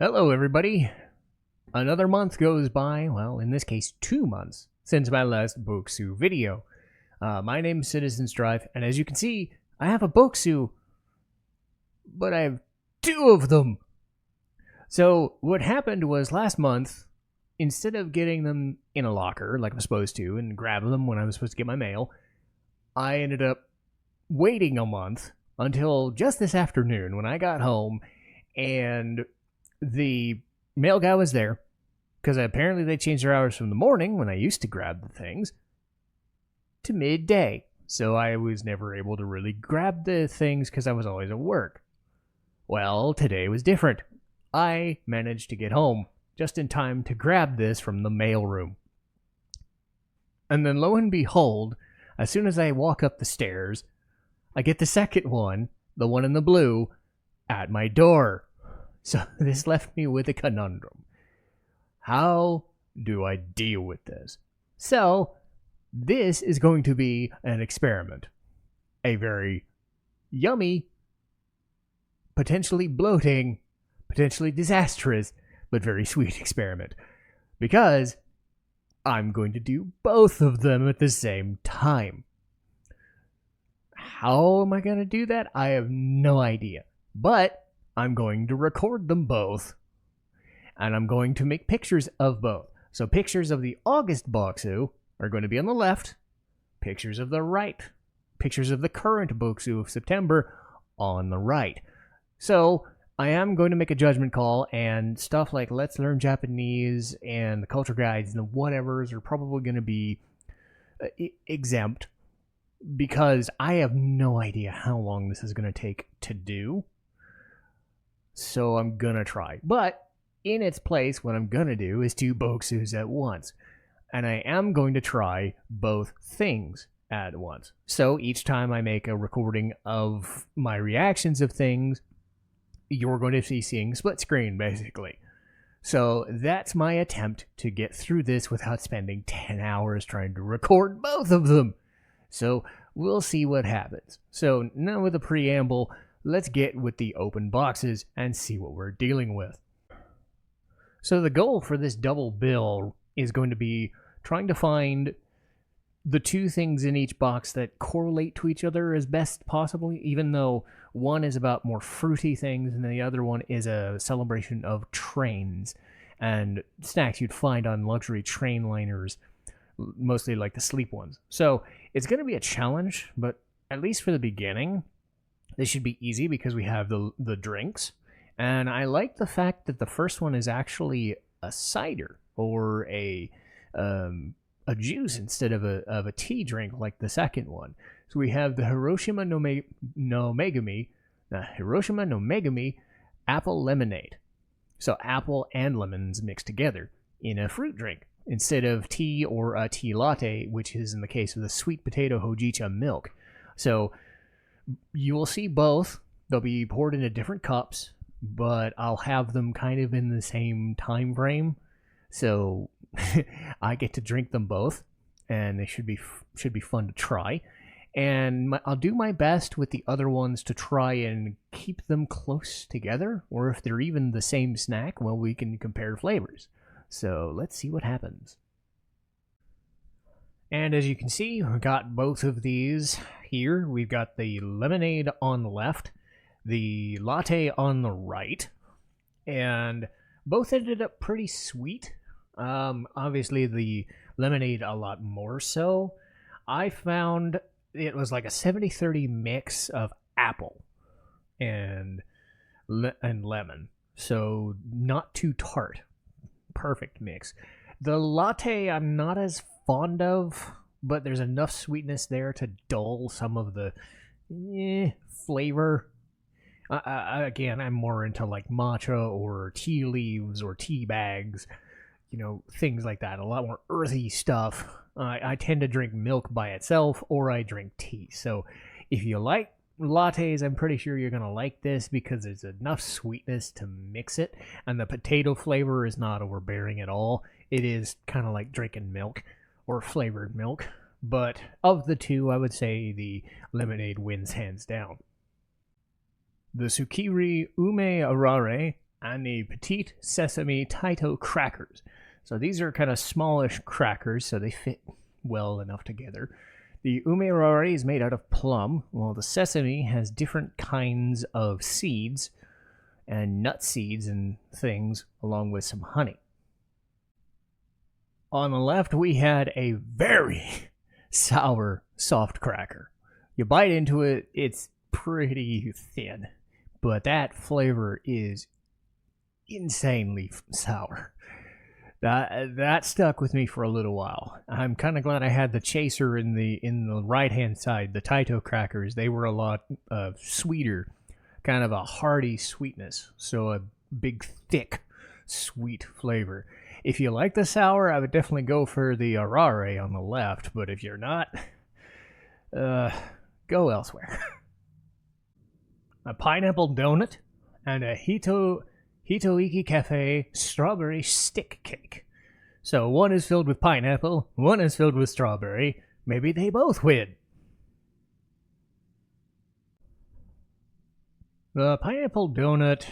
Hello, everybody. Another month goes by, well, in this case, 2 months, since my last Bokksu video. My name's Citizen Strife, and as you can see, I have a Bokksu, but I have 2 of them. So, what happened was last month, instead of getting them in a locker like I'm supposed to and grabbing them when I was supposed to get my mail, I ended up waiting a month until just this afternoon when I got home and the mail guy was there because apparently they changed their hours from the morning when I used to grab the things to midday. So I was never able to really grab the things because I was always at work. Well, today was different. I managed to get home just in time to grab this from the mailroom. And then lo and behold, as soon as I walk up the stairs, I get the second one, the one in the blue, at my door. So this left me with a conundrum. How do I deal with this? So this is going to be an experiment. A very yummy, potentially bloating, potentially disastrous, but very sweet experiment. Because I'm going to do both of them at the same time. How am I going to do that? I have no idea. But I'm going to record them both. And I'm going to make pictures of both. So pictures of the August Bokksu are going to be on the left. Pictures of the right. Pictures of the current Bokksu of September on the right. So I am going to make a judgment call, and stuff like Let's Learn Japanese and the culture guides and the whatevers are probably going to be exempt because I have no idea how long this is going to take to do. So I'm going to try. But in its place, what I'm going to do is 2 Bokksus at once. And I am going to try both things at once. So each time I make a recording of my reactions of things, you're going to be seeing split screen, basically. So that's my attempt to get through this without spending 10 hours trying to record both of them. So we'll see what happens. So now with the preamble, let's get with the open boxes and see what we're dealing with. So the goal for this double bill is going to be trying to find the 2 things in each box that correlate to each other as best possible, even though one is about more fruity things and the other one is a celebration of trains and snacks you'd find on luxury train liners, mostly like the sleep ones. So it's going to be a challenge, but at least for the beginning, this should be easy because we have the drinks. And I like the fact that the first one is actually a cider or a juice instead of a tea drink like the second one. So we have the Hiroshima no Megami apple lemonade. So apple and lemons mixed together in a fruit drink instead of tea or a tea latte, which is in the case of the sweet potato hojicha milk. So you will see both. They'll be poured into different cups, but I'll have them kind of in the same time frame. So I get to drink them both, and they should be fun to try. And I'll do my best with the other ones to try and keep them close together, or if they're even the same snack, well, we can compare flavors. So let's see what happens. And as you can see, we've got both of these here. We've got the lemonade on the left, the latte on the right, and both ended up pretty sweet. Obviously the lemonade a lot more so. I found it was like a 70-30 mix of apple and lemon, so not too tart. Perfect mix. The latte I'm not as fond of, but there's enough sweetness there to dull some of the flavor. Again, I'm more into like matcha or tea leaves or tea bags, things like that. A lot more earthy stuff. I tend to drink milk by itself, or I drink tea. So if you like lattes, I'm pretty sure you're going to like this because there's enough sweetness to mix it, and the potato flavor is not overbearing at all. It is kind of like drinking milk or flavored milk. But of the 2, I would say the lemonade wins hands down. The Tsukiri Ume Arare and the Petite Sesame Taito Crackers. So these are kind of smallish crackers, so they fit well enough together. The umirari is made out of plum, while the sesame has different kinds of seeds and nut seeds and things, along with some honey. On the left, we had a very sour soft cracker. You bite into it, it's pretty thin, but that flavor is insanely sour. That stuck with me for a little while. I'm kind of glad I had the chaser in the right hand side, the Taito crackers. They were a lot sweeter, kind of a hearty sweetness, so a big thick sweet flavor. If you like the sour, I would definitely go for the arare on the left, but if you're not, go elsewhere. A pineapple donut and a Hitoiki Cafe strawberry stick cake. So one is filled with pineapple, one is filled with strawberry. Maybe they both win. The pineapple donut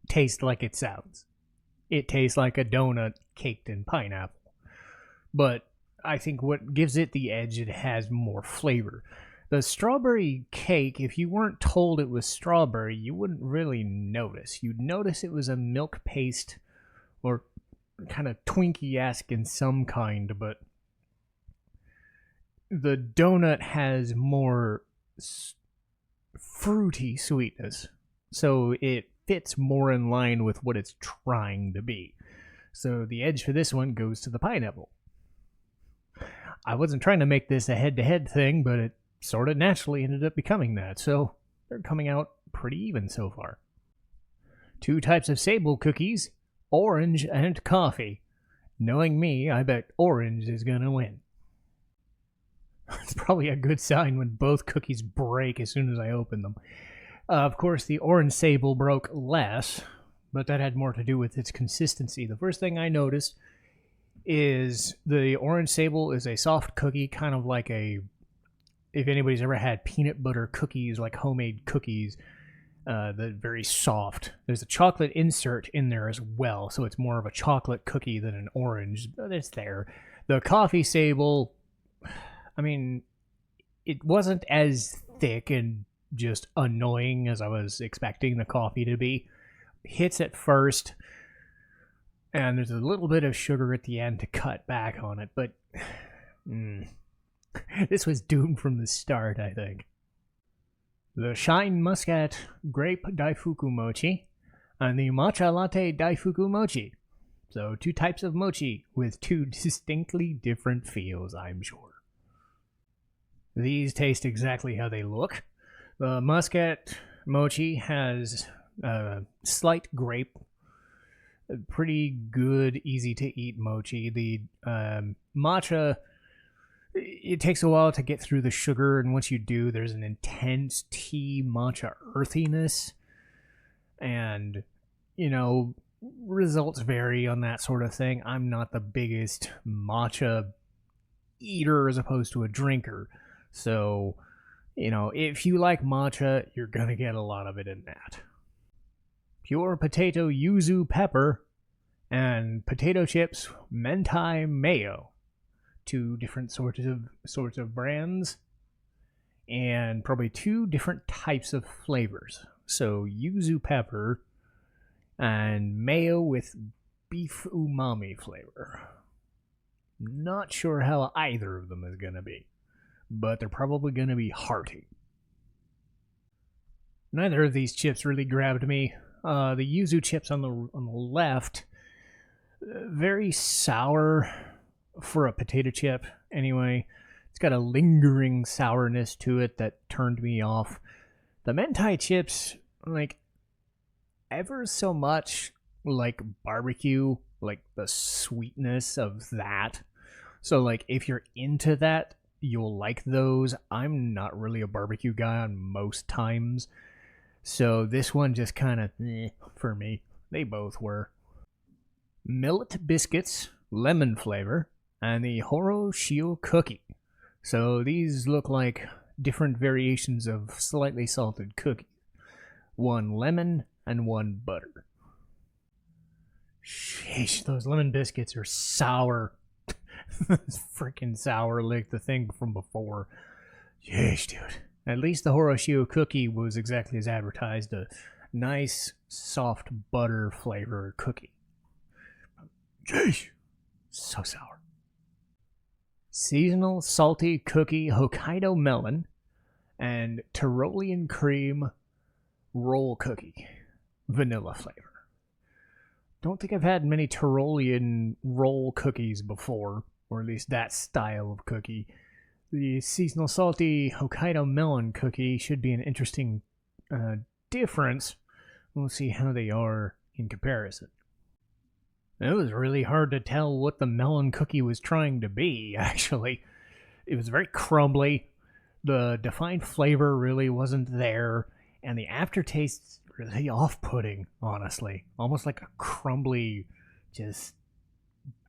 tastes like it sounds. It tastes like a donut caked in pineapple. But I think what gives it the edge, it has more flavor. The strawberry cake, if you weren't told it was strawberry, you wouldn't really notice. You'd notice it was a milk paste or kind of Twinkie-esque in some kind, but the donut has more fruity sweetness. So it fits more in line with what it's trying to be. So the edge for this one goes to the pineapple. I wasn't trying to make this a head-to-head thing, but it sort of naturally ended up becoming that, so they're coming out pretty even so far. Two types of sable cookies, orange and coffee. Knowing me, I bet orange is gonna win. It's probably a good sign when both cookies break as soon as I open them. Of course, the orange sable broke less, but that had more to do with its consistency. The first thing I noticed is the orange sable is a soft cookie, kind of like if anybody's ever had peanut butter cookies, like homemade cookies, they're very soft. There's a chocolate insert in there as well, so it's more of a chocolate cookie than an orange, but it's there. The coffee sable, I mean, it wasn't as thick and just annoying as I was expecting the coffee to be. Hits at first, and there's a little bit of sugar at the end to cut back on it, but this was doomed from the start, I think. The Shine Muscat Grape Daifuku Mochi and the Matcha Latte Daifuku Mochi. So two types of mochi with two distinctly different feels, I'm sure. These taste exactly how they look. The Muscat Mochi has slight grape, pretty good, easy to eat mochi. The matcha, it takes a while to get through the sugar, and once you do, there's an intense tea matcha earthiness. And, you know, results vary on that sort of thing. I'm not the biggest matcha eater as opposed to a drinker. So, you know, if you like matcha, you're going to get a lot of it in that. Pure potato yuzu pepper and potato chips mentai mayo. Two different sorts of brands and probably two different types of flavors. So yuzu pepper and mayo with beef umami flavor. Not sure how either of them is going to be, but they're probably going to be hearty. Neither of these chips really grabbed me. The yuzu chips on the left, very sour for a potato chip. Anyway, it's got a lingering sourness to it that turned me off. The mentai chips, like, ever so much like barbecue, like the sweetness of that. So, like, if you're into that, you'll like those. I'm not really a barbecue guy on most times, so this one just kind of for me. They both were. Millet biscuits, lemon flavor, and the Horo Shio cookie. So these look like different variations of slightly salted cookies. One lemon, and 1 butter. Sheesh, those lemon biscuits are sour. Freaking sour like the thing from before. Yeesh, dude. At least the Horoshio cookie was exactly as advertised, a nice, soft butter flavored cookie. Yeesh. So sour. Seasonal salty cookie Hokkaido melon and Tyrolean cream roll cookie. Vanilla flavor. Don't think I've had many Tyrolean roll cookies before, or at least that style of cookie. The seasonal salty Hokkaido melon cookie should be an interesting difference. We'll see how they are in comparison. It was really hard to tell what the melon cookie was trying to be, actually. It was very crumbly. The defined flavor really wasn't there, and the aftertaste really off-putting, honestly. Almost like a crumbly, just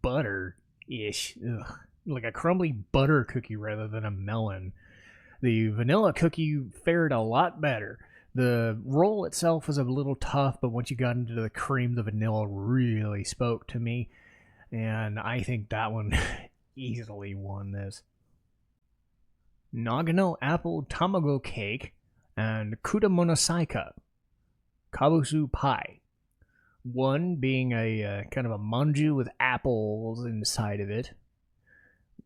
butter-ish. Ugh. Like a crumbly butter cookie rather than a melon. The vanilla cookie fared a lot better. The roll itself was a little tough, but once you got into the cream, the vanilla really spoke to me. And I think that one easily won this. Nagano apple tamago cake and Kudamonosaika kabusu pie. One being a kind of a manju with apples inside of it,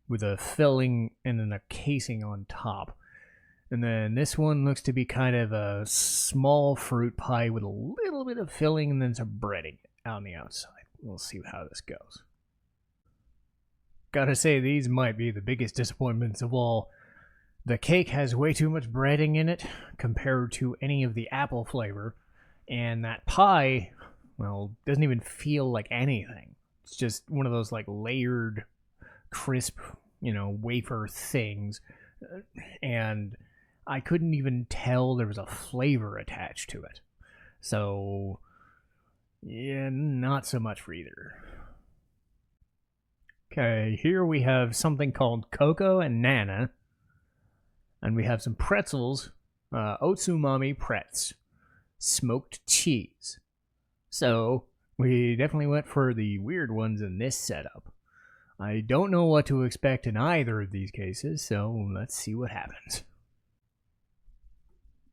with a filling and then a casing on top. And then this one looks to be kind of a small fruit pie with a little bit of filling and then some breading on the outside. We'll see how this goes. Gotta say, these might be the biggest disappointments of all. The cake has way too much breading in it compared to any of the apple flavor. And that pie, well, doesn't even feel like anything. It's just one of those like layered, crisp, wafer things. And I couldn't even tell there was a flavor attached to it. So, yeah, not so much for either. Okay, here we have something called Cocoa and Nana. And we have some pretzels, Otsumami Pretz, smoked cheese. So, we definitely went for the weird ones in this setup. I don't know what to expect in either of these cases, so let's see what happens.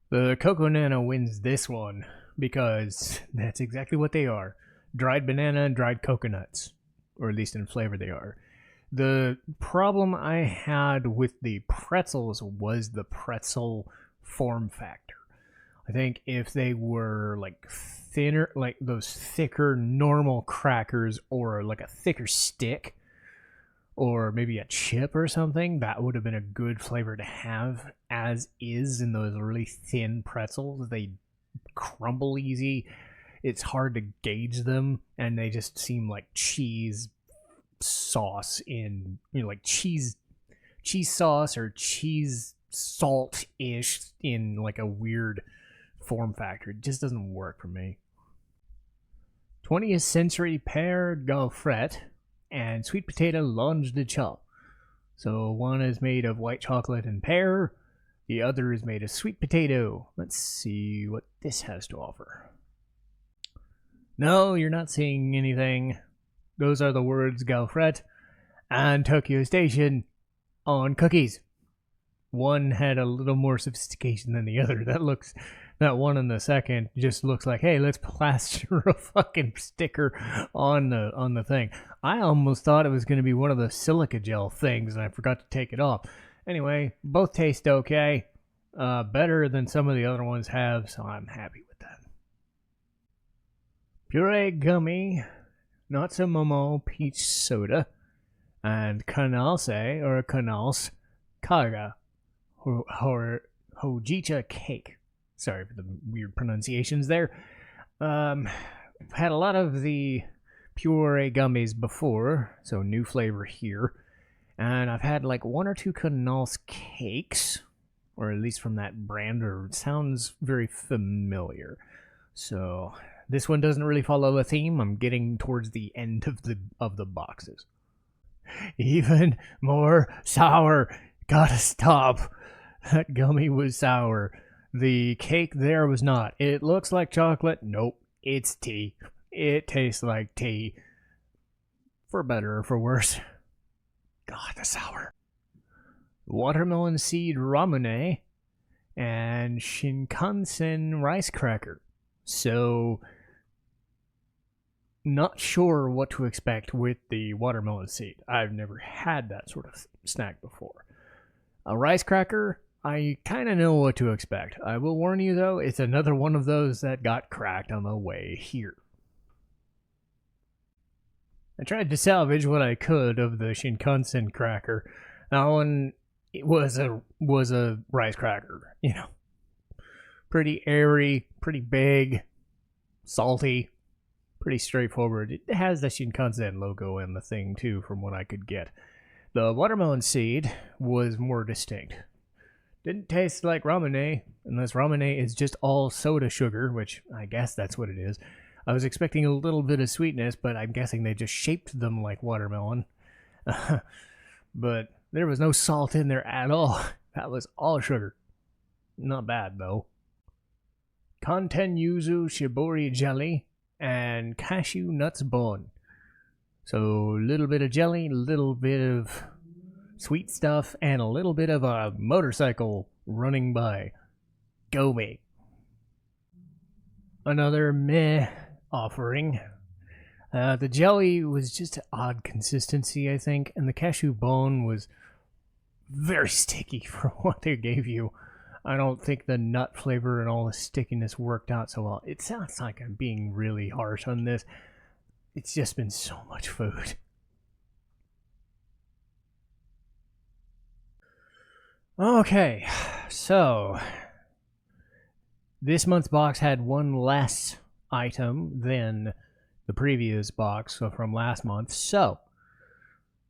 The Cocoa Nana wins this one, because that's exactly what they are. Dried banana and dried coconuts. Or at least in flavor they are. The problem I had with the pretzels was the pretzel form factor. I think if they were like thinner, like those thicker normal crackers, or like a thicker stick, or maybe a chip or something, that would have been a good flavor to have as is in those really thin pretzels. They crumble easy. It's hard to gauge them, and they just seem like cheese sauce in, like cheese sauce or cheese salt-ish in like a weird form factor. It just doesn't work for me. 20th century pear gaufrette and sweet potato langue de chat. So one is made of white chocolate and pear, the other is made of sweet potato. Let's see what this has to offer. No, you're not seeing anything. Those are the words gaufrette and Tokyo Station on cookies. One had a little more sophistication than the other. That one in the second just looks like, hey, let's plaster a fucking sticker on the thing. I almost thought it was going to be one of the silica gel things, and I forgot to take it off. Anyway, both taste okay. Better than some of the other ones have, so I'm happy with that. Puree gummy, Natsu Momo peach soda, and Kanase, or Kanals, Kaga, Hojicha cake. Sorry for the weird pronunciations there. I've had a lot of the puree gummies before, so new flavor here. And I've had like 1 or 2 Kanals cakes, or at least from that brand, or it sounds very familiar. So this one doesn't really follow a theme. I'm getting towards the end of the boxes. Even more sour. Gotta stop. That gummy was sour. The cake there was not. It looks like chocolate. Nope, it's tea. It tastes like tea. For better or for worse. God, the sour. Watermelon seed ramune and Shinkansen rice cracker. So, not sure what to expect with the watermelon seed. I've never had that sort of snack before. A rice cracker, I kind of know what to expect. I will warn you though, it's another one of those that got cracked on the way here. I tried to salvage what I could of the Shinkansen cracker. That one, it was a rice cracker, you know. Pretty airy, pretty big, salty, pretty straightforward. It has the Shinkansen logo in the thing too, from what I could get. The watermelon seed was more distinct. Didn't taste like ramune, unless ramune is just all soda sugar, which I guess that's what it is. I was expecting a little bit of sweetness, but I'm guessing they just shaped them like watermelon. But there was no salt in there at all. That was all sugar. Not bad, though. Kanten yuzu shibori jelly and cashew nuts bone. So, a little bit of jelly, a little bit of sweet stuff, and a little bit of a motorcycle running by. Go me. Another meh offering. The jelly was just an odd consistency, I think, and the cashew bone was very sticky for what they gave you. I don't think the nut flavor and all the stickiness worked out so well. It sounds like I'm being really harsh on this. It's just been so much food. Okay, so this month's box had one less item than the previous box from last month, so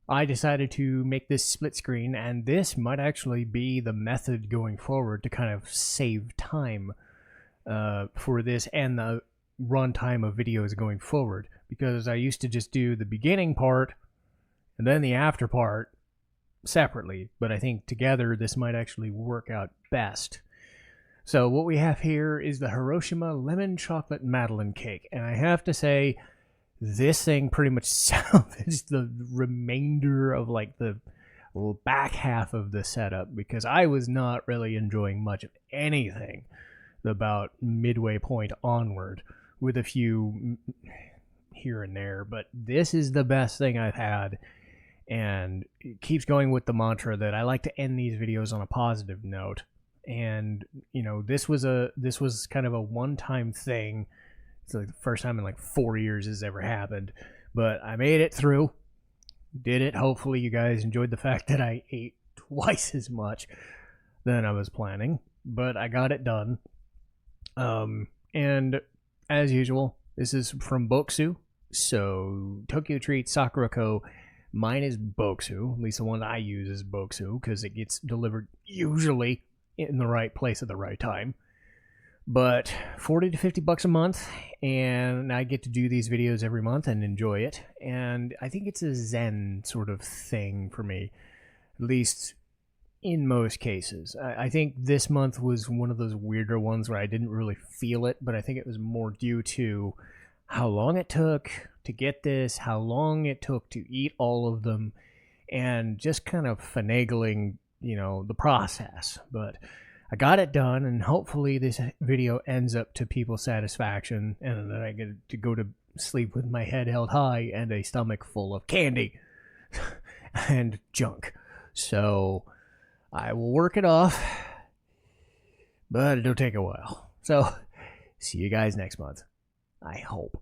I decided to make this split screen, and this might actually be the method going forward to kind of save time for this and the runtime of videos going forward, because I used to just do the beginning part and then the after part separately, but I think together this might actually work out best. So what we have here is the Hiroshima lemon chocolate Madeline cake, and I have to say this thing pretty much salvaged the remainder of like the back half of the setup, because I was not really enjoying much of anything about midway point onward, with a few here and there, but this is the best thing I've had. And it keeps going with the mantra that I like to end these videos on a positive note. And, you know, this was kind of a one-time thing. It's like the first time in like 4 years this ever happened. But I made it through. Did it. Hopefully you guys enjoyed the fact that I ate twice as much than I was planning. But I got it done. And as usual, this is from Bokksu. So, Tokyo Treat, Sakura Co. Mine is Bokksu. At least the one I use is Bokksu, because it gets delivered usually in the right place at the right time. But 40 to 50 bucks a month, and I get to do these videos every month and enjoy it. And I think it's a zen sort of thing for me, at least in most cases. I think this month was one of those weirder ones where I didn't really feel it, but I think it was more due to how long it took to get this, how long it took to eat all of them, and just kind of finagling, you know, the process. But I got it done, and hopefully this video ends up to people's satisfaction, and then I get to go to sleep with my head held high and a stomach full of candy and junk. So I will work it off, but it'll take a while. So see you guys next month, I hope.